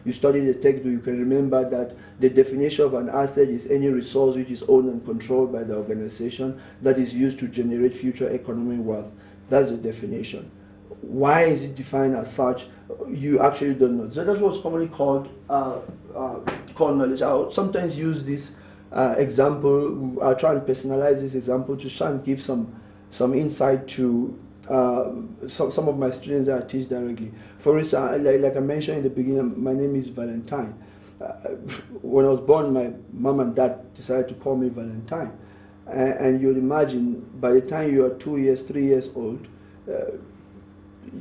you study the textbook, you can remember that the definition of an asset is any resource which is owned and controlled by the organization that is used to generate future economic wealth. That's the definition. Why is it defined as such? You actually don't know. So that's what's commonly called knowledge. I'll sometimes use this example. I'll try and personalize this example to try and give some insight to some of my students that I teach directly. For instance, like I mentioned in the beginning, my name is Valentine. When I was born, my mom and dad decided to call me Valentine. And you'd imagine by the time you are 2 years, 3 years old,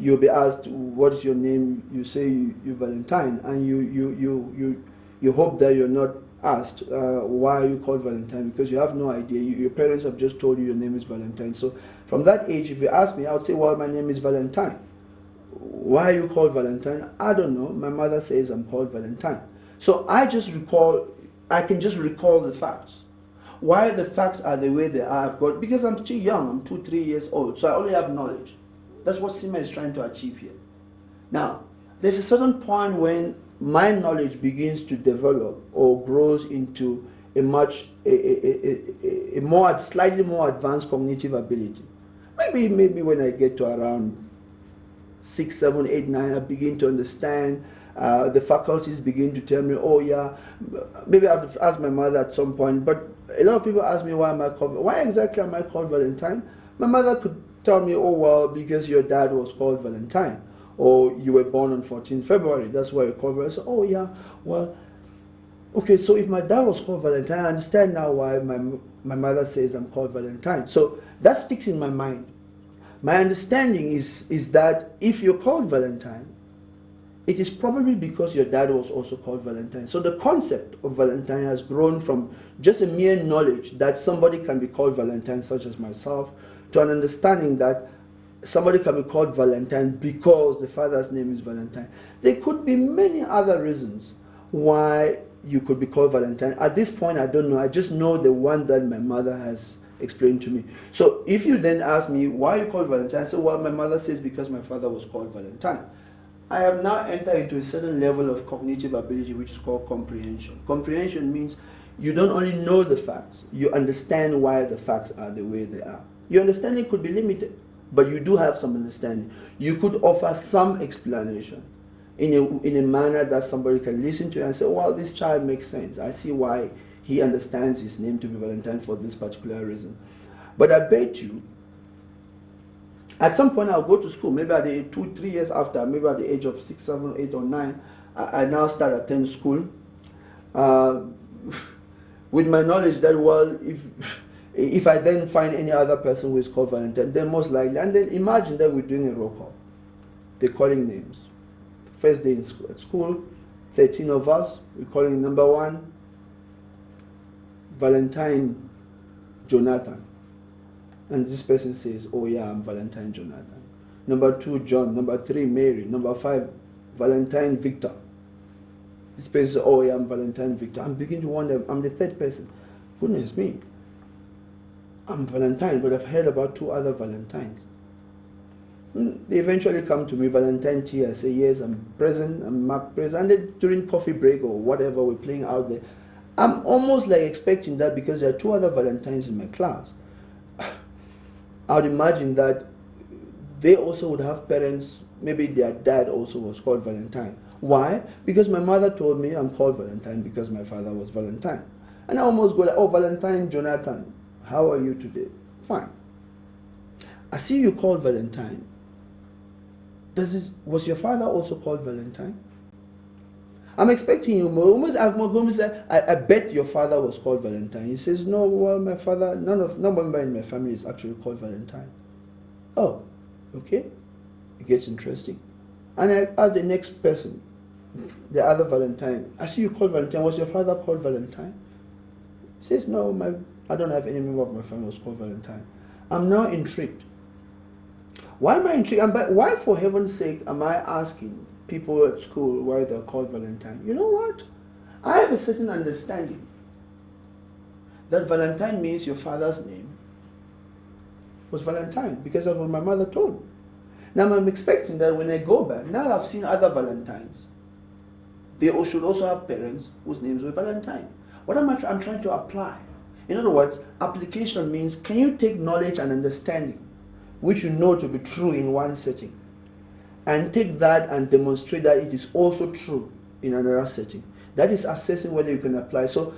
you'll be asked, what is your name? You say you're Valentine, and you hope that you're not asked why are you called Valentine, because you have no idea. Your parents have just told you your name is Valentine. So from that age, if you ask me, I would say, well, my name is Valentine. Why are you called Valentine? I don't know. My mother says I'm called Valentine. So I can just recall the facts. Why the facts are the way they are, because I'm too young, I'm 2, 3 years old, so I only have knowledge. That's what CIMA is trying to achieve here. Now, there's a certain point when my knowledge begins to develop or grows into a slightly more advanced cognitive ability. Maybe when I get to around 6, 7, 8, 9, I begin to understand. The faculties begin to tell me, oh yeah, maybe I have to ask my mother at some point, but a lot of people ask me, why exactly am I called Valentine? My mother could tell me, oh well, because your dad was called Valentine, or you were born on 14th February, that's why you're called Valentine. So, oh yeah, well, okay, so if my dad was called Valentine, I understand now why my mother says I'm called Valentine. So that sticks in my mind. My understanding is that if you're called Valentine, it is probably because your dad was also called Valentine. So the concept of Valentine has grown from just a mere knowledge that somebody can be called Valentine, such as myself, to an understanding that somebody can be called Valentine because the father's name is Valentine. There could be many other reasons why you could be called Valentine. At this point, I don't know. I just know the one that my mother has explained to me. So if you then ask me, why are you called Valentine? I say, well, my mother says because my father was called Valentine. I have now entered into a certain level of cognitive ability, which is called comprehension. Comprehension means you don't only know the facts, you understand why the facts are the way they are. Your understanding could be limited, but you do have some understanding. You could offer some explanation in a manner that somebody can listen to and say, well, this child makes sense. I see why he understands his name to be Valentine for this particular reason. But I bet you, at some point I'll go to school, maybe at the 2, 3 years after, maybe at the age of 6, 7, 8, or 9, I now start attending school with my knowledge that, well, if I then find any other person who is called Valentine, then most likely, and then imagine that we're doing a roll call. They're calling names. First day at school, 13 of us, we're calling number 1, Valentine Jonathan. And this person says, oh yeah, I'm Valentine Jonathan. Number 2, John. Number 3, Mary. Number 5, Valentine Victor. This person says, oh yeah, I'm Valentine Victor. I'm beginning to wonder, I'm the third person. Goodness me. I'm Valentine, but I've heard about 2 other Valentines. They eventually come to me, Valentine T. I say, yes, I'm present, I'm marked present. And then during coffee break or whatever we're playing out there, I'm almost like expecting that because there are 2 other Valentines in my class. I would imagine that they also would have parents, maybe their dad also was called Valentine. Why? Because my mother told me I'm called Valentine because my father was Valentine. And I almost go like, oh, Valentine Jonathan, how are you today? Fine. I see you called Valentine. Was your father also called Valentine? I'm expecting you, I'm going to say, I bet your father was called Valentine. He says, no, well, my father, nobody in my family is actually called Valentine. Oh, okay. It gets interesting. And I ask the next person, the other Valentine, I see you called Valentine. Was your father called Valentine? He says, no, I don't have any member of my family was called Valentine. I'm now intrigued. Why am I intrigued? Why, for heaven's sake, am I asking people at school why they're called Valentine? You know what? I have a certain understanding that Valentine means your father's name was Valentine because of what my mother told me. Now I'm expecting that when I go back, now I've seen other Valentines. they should also have parents whose names were Valentine. What am I I'm trying to apply? In other words, application means, can you take knowledge and understanding, which you know to be true in one setting, and take that and demonstrate that it is also true in another setting? That is assessing whether you can apply. So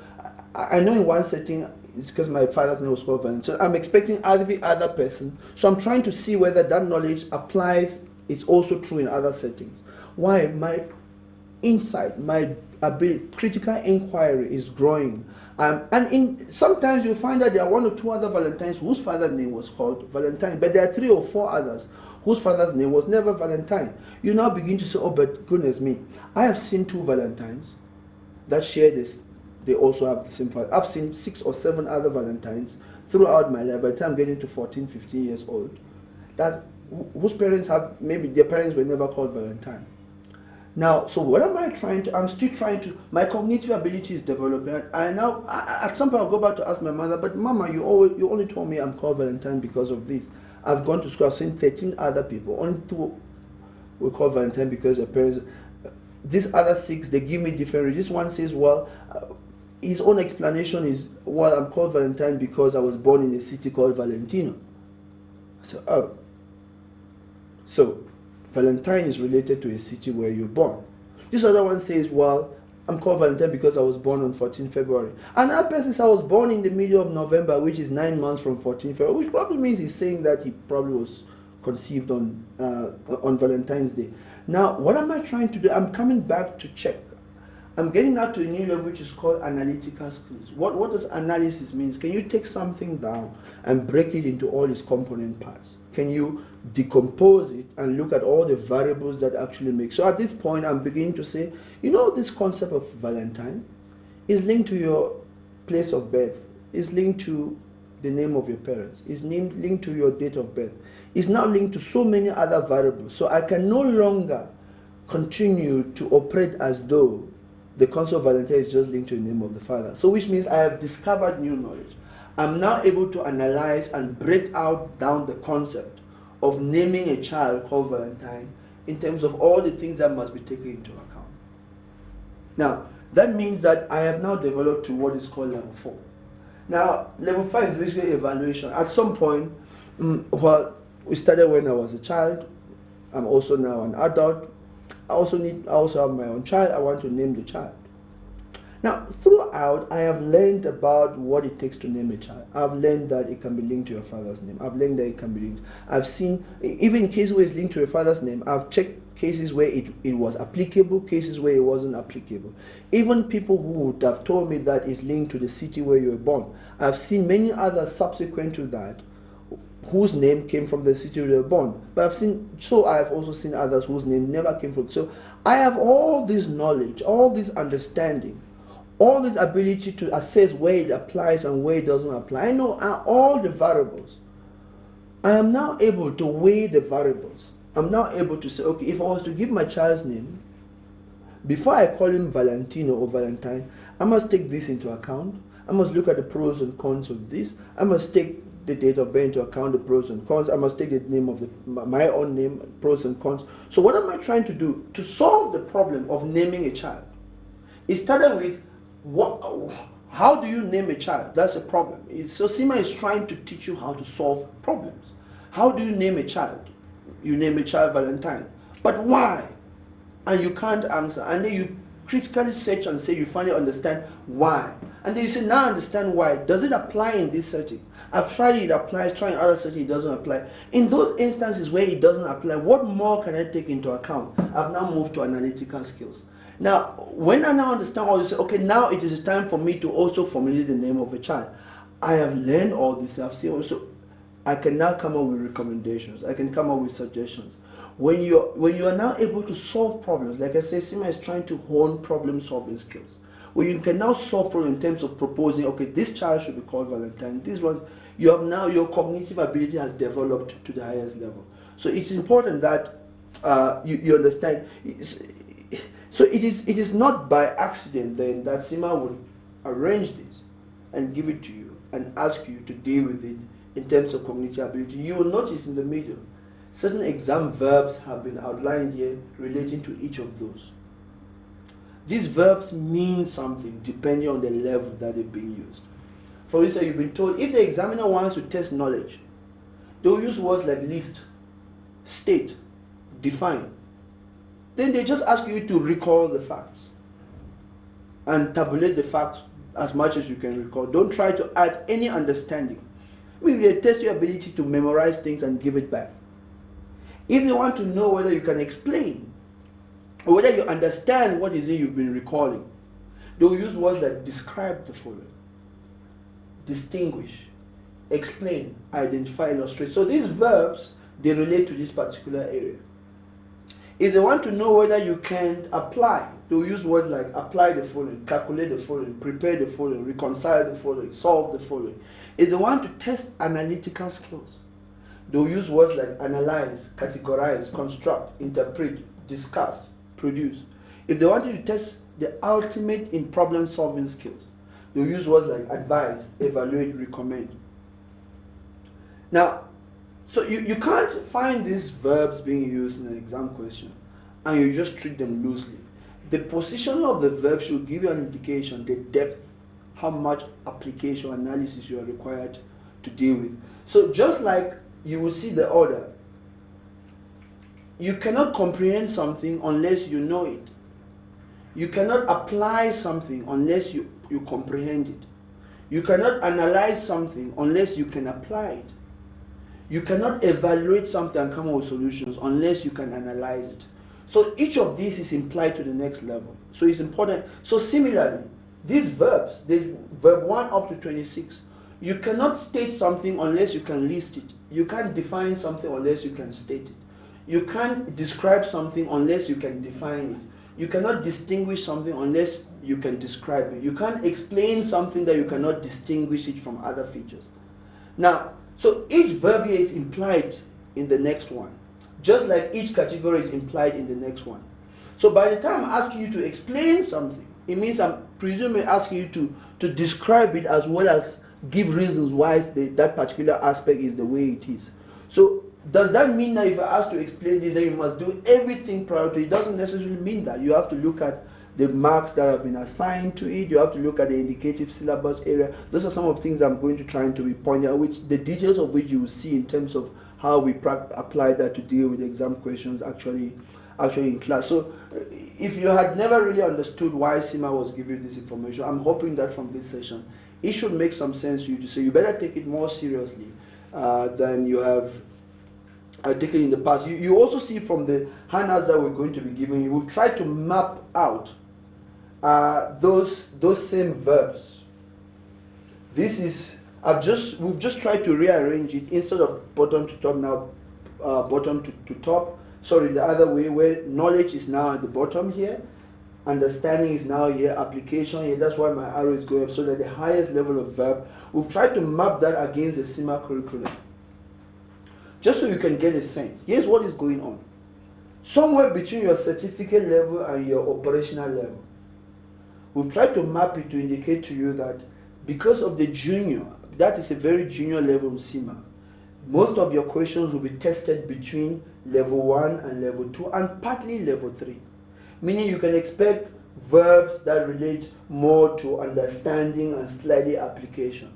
I know in one setting, it's because my father's name was called Valentine, so I'm expecting every other person. So I'm trying to see whether that knowledge applies, is also true in other settings. Why? My insight, my ability, critical inquiry is growing. And sometimes you find that there are one or two other Valentines whose father's name was called Valentine, but there are 3 or 4 others whose father's name was never Valentine. You now begin to say, oh, but goodness me, I have seen 2 Valentines that share this. They also have the same father. I've seen 6 or 7 other Valentines throughout my life. By the time I'm getting to 14, 15 years old, that whose parents have, maybe their parents were never called Valentine. Now, so what am I trying to, I'm still trying to, my cognitive ability is developing. At some point I'll go back to ask my mother, but Mama, you only told me I'm called Valentine because of this. I've gone to school, I've seen 13 other people, only 2 were called Valentine because their parents, these other 6, they give me different reasons. This one says, well, his own explanation is, well, I'm called Valentine because I was born in a city called Valentino. So, oh. So, Valentine is related to a city where you're born. This other one says, well, I'm called Valentine because I was born on 14 February. Another person says I was born in the middle of November, which is 9 months from 14 February, which probably means he's saying that he probably was conceived on Valentine's Day. Now, what am I trying to do? I'm coming back to check. I'm getting now to a new level, which is called analytical skills. What does analysis mean? Can you take something down and break it into all its component parts? Can you decompose it and look at all the variables that actually make? So at this point, I'm beginning to say, you know, this concept of Valentine is linked to your place of birth, is linked to the name of your parents, is linked to your date of birth, is now linked to so many other variables. So I can no longer continue to operate as though the concept of Valentine is just linked to the name of the father. So which means I have discovered new knowledge. I'm now able to analyze and break out down the concept of naming a child called Valentine in terms of all the things that must be taken into account. Now, that means that I have now developed to what is called level 4. Now, level 5 is basically evaluation. At some point, well, we started when I was a child. I'm also now an adult. I also have my own child. I want to name the child. Now, throughout, I have learned about what it takes to name a child. I've learned that it can be linked to your father's name. I've learned that it can be linked. I've seen, even in cases where it's linked to your father's name, I've checked cases where it was applicable, cases where it wasn't applicable. Even people who would have told me that it's linked to the city where you were born. I've seen many others subsequent to that whose name came from the city where they were born. But I've also seen others whose name never came from. So I have all this knowledge, all this understanding, all this ability to assess where it applies and where it doesn't apply. I know all the variables. I am now able to weigh the variables. I'm now able to say, okay, if I was to give my child's name, before I call him Valentino or Valentine, I must take this into account. I must look at the pros and cons of this. I must take the date of birth into account, the pros and cons. I must take the name of my own name, pros and cons. So what am I trying to do? To solve the problem of naming a child. It started with, how do you name a child? That's a problem. So CIMA is trying to teach you how to solve problems. How do you name a child? You name a child Valentine. But why? And you can't answer. And then you critically search and say you finally understand why. And then you say, now I understand why. Does it apply in this setting? I've tried it applies, trying other settings it doesn't apply. In those instances where it doesn't apply, what more can I take into account? I've now moved to analytical skills. Now, when I now understand all this, okay, now it is time for me to also formulate the name of a child. I have learned all this, I've seen also, I can now come up with recommendations, I can come up with suggestions. When you are now able to solve problems, like I say, CIMA is trying to hone problem solving skills. Where you can now solve problems in terms of proposing, okay, this child should be called Valentine, this one, you have now, your cognitive ability has developed to the highest level. So it's important that you understand. So it is not by accident then that CIMA would arrange this and give it to you and ask you to deal with it in terms of cognitive ability. You will notice in the middle, certain exam verbs have been outlined here relating to each of those. These verbs mean something depending on the level that they're being used. For instance, you've been told if the examiner wants to test knowledge, they'll use words like list, state, define. Then they just ask you to recall the facts and tabulate the facts as much as you can recall. Don't try to add any understanding. They test your ability to memorize things and give it back. If they want to know whether you can explain or whether you understand what is it you've been recalling, they'll use words like describe the following, distinguish, explain, identify, illustrate. So these verbs, they relate to this particular area. If they want to know whether you can apply, they'll use words like apply the following, calculate the following, prepare the following, reconcile the following, solve the following. If they want to test analytical skills, they'll use words like analyze, categorize, construct, interpret, discuss, produce. If they want you to test the ultimate in problem-solving skills, they'll use words like advise, evaluate, recommend. Now, so you can't find these verbs being used in an exam question and you just treat them loosely. The position of the verb should give you an indication, the depth, how much application analysis you are required to deal with. So just like you will see the order, you cannot comprehend something unless you know it. You cannot apply something unless you comprehend it. You cannot analyze something unless you can apply it. You cannot evaluate something and come up with solutions unless you can analyze it. So each of these is implied to the next level. So it's important. So similarly, these verbs, verb 1 up to 26, you cannot state something unless you can list it. You can't define something unless you can state it. You can't describe something unless you can define it. You cannot distinguish something unless you can describe it. You can't explain something that you cannot distinguish it from other features. Now, so each verb here is implied in the next one, just like each category is implied in the next one. So by the time I'm asking you to explain something, it means I'm presumably asking you to describe it as well as give reasons why that particular aspect is the way it is. So does that mean that if I ask to explain this, then you must do everything prior to it? It doesn't necessarily mean that. You have to look at the marks that have been assigned to it. You have to look at the indicative syllabus area. Those are some of the things I'm going to try to be pointing out, which the details of which you will see in terms of how we apply that to deal with exam questions actually in class. So if you had never really understood why CIMA was giving this information, I'm hoping that from this session, it should make some sense to you to say you better take it more seriously than you have taken in the past. You also see from the handouts that we're going to be giving you, we've tried to map out those same verbs. This is we've just tried to rearrange it instead of bottom to top, now bottom to top. Sorry, the other way, where knowledge is now at the bottom here, understanding is now here, application here. That's why my arrow is going up, so that the highest level of verb, we've tried to map that against the CIMA curriculum, just so you can get a sense. Here's what is going on. Somewhere between your certificate level and your operational level, we've tried to map it to indicate to you that because of the junior, that is a very junior level in CIMA, most of your questions will be tested between level 1 and level 2 and partly level 3. Meaning you can expect verbs that relate more to understanding and slightly application.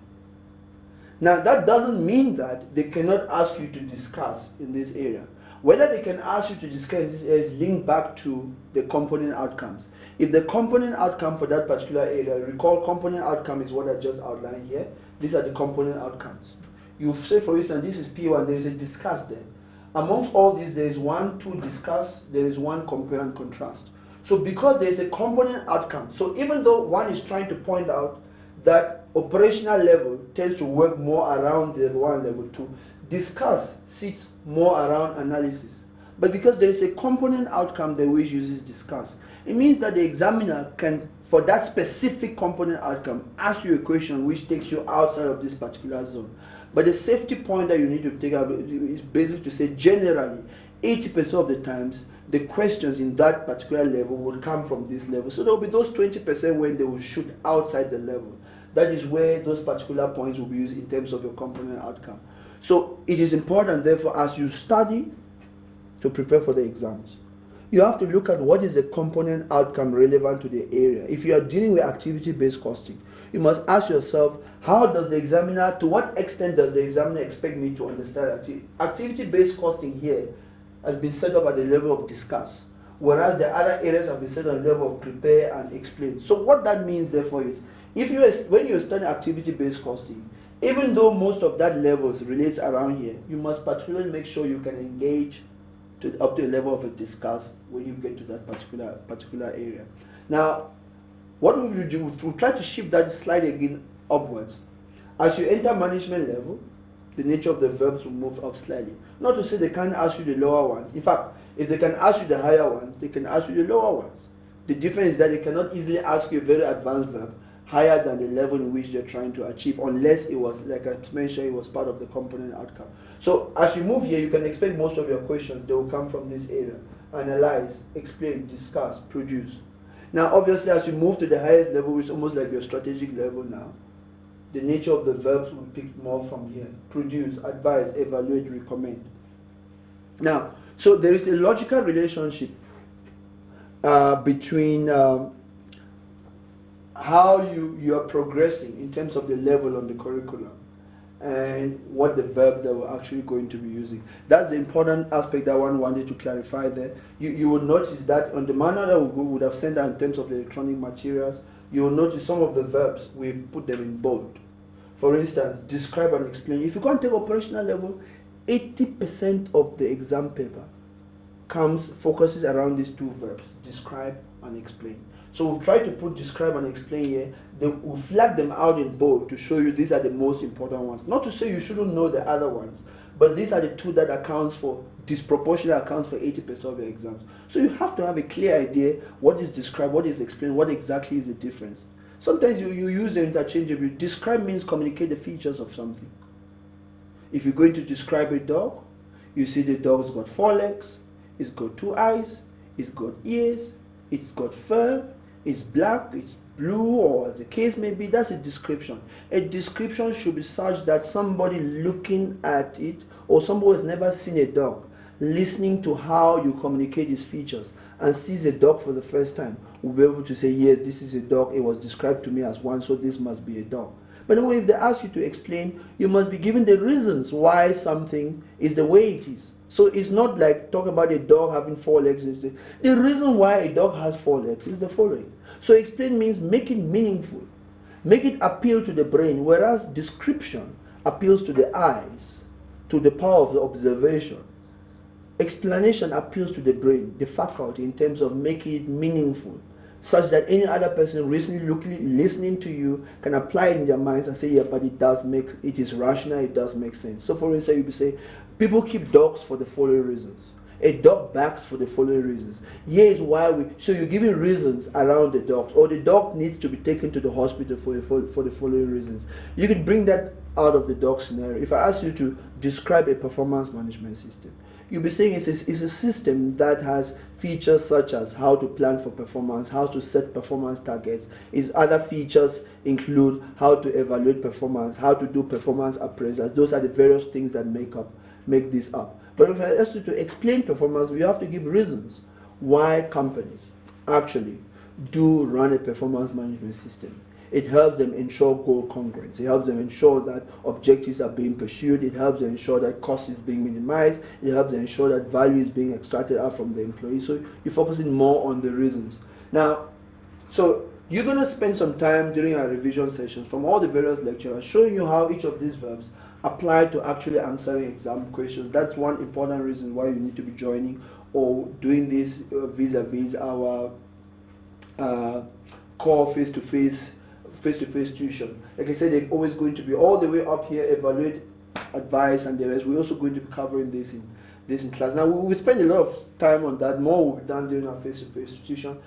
Now that doesn't mean that they cannot ask you to discuss in this area. Whether they can ask you to discuss in this area is linked back to the component outcomes. If the component outcome for that particular area, recall component outcome is what I just outlined here. These are the component outcomes. You say, for instance, this is P1, there is a discuss there. Amongst all these, there is 1, 2 discuss, there is 1 compare and contrast. So because there is a component outcome, so even though one is trying to point out that operational level tends to work more around level 1, level 2, discuss sits more around analysis. But because there is a component outcome that which uses discuss, it means that the examiner can, for that specific component outcome, ask you a question which takes you outside of this particular zone. But the safety point that you need to take out is basically to say generally 80% of the times the questions in that particular level will come from this level. So there will be those 20% when they will shoot outside the level. That is where those particular points will be used in terms of your component outcome. So it is important, therefore, as you study to prepare for the exams, you have to look at what is the component outcome relevant to the area. If you are dealing with activity-based costing, you must ask yourself, how does the examiner, to what extent does the examiner expect me to understand activity-based costing here has been set up at the level of discuss, whereas the other areas have been set on the level of prepare and explain. So what that means therefore is, when you study activity-based costing, even though most of that levels relates around here, you must particularly make sure you can engage up to a level of a discuss when you get to that particular area. Now, what we will do, we'll try to shift that slide again upwards. As you enter management level, the nature of the verbs will move up slightly. Not to say they can't ask you the lower ones. In fact, if they can ask you the higher ones, they can ask you the lower ones. The difference is that they cannot easily ask you a very advanced verb higher than the level in which they're trying to achieve, unless it was, like I mentioned, it was part of the component outcome. So as you move here, you can expect most of your questions, they will come from this area. Analyze, explain, discuss, produce. Now obviously as you move to the highest level, which is almost like your strategic level now, the nature of the verbs will pick more from here. Produce, advise, evaluate, recommend. Now, so there is a logical relationship between how you are progressing in terms of the level on the curriculum and what the verbs that we're actually going to be using. That's the important aspect that one wanted to clarify there. You will notice that on the manual that we would have sent out in terms of the electronic materials, you will notice some of the verbs, we've put them in bold. For instance, describe and explain. If you go and take operational level, 80% of the exam paper focuses around these two verbs, describe and explain. So we'll try to put describe and explain here. We'll flag them out in bold to show you these are the most important ones. Not to say you shouldn't know the other ones, but these are the two that disproportionately accounts for 80% of your exams. So you have to have a clear idea what is describe, what is explain, what exactly is the difference. Sometimes you use them interchangeably. Describe means communicate the features of something. If you're going to describe a dog, you see the dog's got 4 legs, it's got 2 eyes, it's got ears, it's got fur, it's black, it's blue, or as the case may be. That's a description. A description should be such that somebody looking at it, or somebody who has never seen a dog, listening to how you communicate its features and sees a dog for the first time, will be able to say, yes, this is a dog, it was described to me as one, so this must be a dog. But then if they ask you to explain, you must be given the reasons why something is the way it is. So it's not like talk about a dog having 4 legs. The reason why a dog has 4 legs is the following. So explain means make it meaningful, make it appeal to the brain, whereas description appeals to the eyes, to the power of the observation. Explanation appeals to the brain, the faculty, in terms of making it meaningful, such that any other person listening to you can apply it in their minds and say, yeah, but it is rational, it does make sense. So for instance, you could say, people keep dogs for the following reasons. A dog barks for the following reasons. Here is why so you're giving reasons around the dogs, or the dog needs to be taken to the hospital for the following reasons. You could bring that out of the dog scenario. If I ask you to describe a performance management system, you'll be saying it's a system that has features such as how to plan for performance, how to set performance targets. Its other features include how to evaluate performance, how to do performance appraisals. Those are the various things that make this up. But if I ask you to explain performance, we have to give reasons why companies actually do run a performance management system. It helps them ensure goal congruence. It helps them ensure that objectives are being pursued. It helps them ensure that cost is being minimized. It helps them ensure that value is being extracted out from the employee. So you're focusing more on the reasons. Now, so you're going to spend some time during our revision sessions from all the various lecturers showing you how each of these verbs apply to actually answering exam questions. That's one important reason why you need to be joining or doing this vis-a-vis our core face-to-face tuition. Like I said, they're always going to be all the way up here, evaluate, advise, and the rest. We're also going to be covering this in class. Now, we spend a lot of time on that. More will be done during our face-to-face tuition.